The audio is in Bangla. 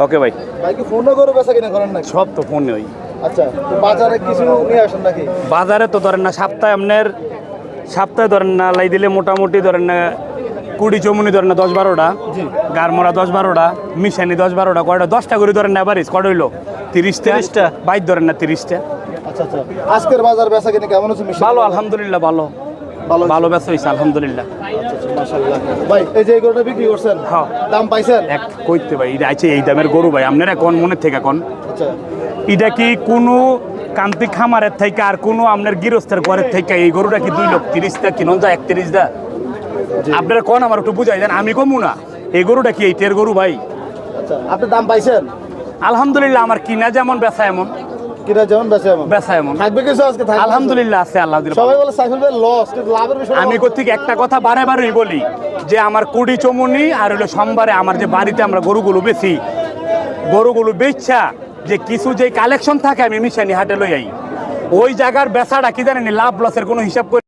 ওকে ভাই ভাই কি ফোন করে বেচা কিনা করেন নাকি? সব তো ফোনে ওই আচ্ছা, তো বাজারে কিছু নিয়ে আসেন নাকি? বাজারে তো ধরেন না সপ্তাহে ধরেন না লাই দিলে মোটামুটি ধরেন না কুড়ি চমুনি ধরেন না 10-12টা জি। গারমরা 10-12টা মিশানি 10-12টা কয়টা 10টা করে ধরেন না এভারেজ কটা হইলো 30টা বাইক ধরেন না 30টা। আচ্ছা আচ্ছা, আজকের বাজার বেচা কিনা কেমন হচ্ছে? ভালো আলহামদুলিল্লাহ, ভালো ভালো বেচা হয়েছে আলহামদুলিল্লাহ। আচ্ছা মাশাআল্লাহ। ভাই এই যে এই গরুটা বিক্রি করছেন, হ্যাঁ। দাম পাইছেন? এক কইতে ভাই এটা আছে এই দামের গরু ভাই আপনারা কোন মনে থেকে কোন আচ্ছা এটা কি কোনো কান্তি খামারের থেকে আর কোনো আপনার গৃহস্থের ঘরের থেকে এই গরুটা কি 2,30,000 কিনুন যায় 31,000? আপনারা কোন আমার একটু বুঝাই দেন, আমি কমু না। এই গরুটা কি এইটের গরু ভাই? আচ্ছা, আপনি দাম পাইছেন? আলহামদুলিল্লাহ, আমার কিনা যেমন বেচা এমন কিনা যেমন বেচে এমন বেচা এমন থাকবে কিছু আজকে? থাকবে কিছু? আলহামদুলিল্লাহ আছে আল্লাহ দিলে। সবাই বলে সাইফুল ভাই লস, কিন্তু লাভের বিষয় আমি কর্তৃক একটা কথা বারে বারেই বলি যে আমার কুড়ি চমুনি আর হলো সোমবারে আমার যে বাড়িতে আমরা গরুগুলো বেচি গরুগুলো বেচছা যে কিছু যে কালেকশন থাকে আমি মিশানি হাটে লই আই ওই জায়গার বেচাটা কি জানেন লাভ লসের কোনো হিসাব করে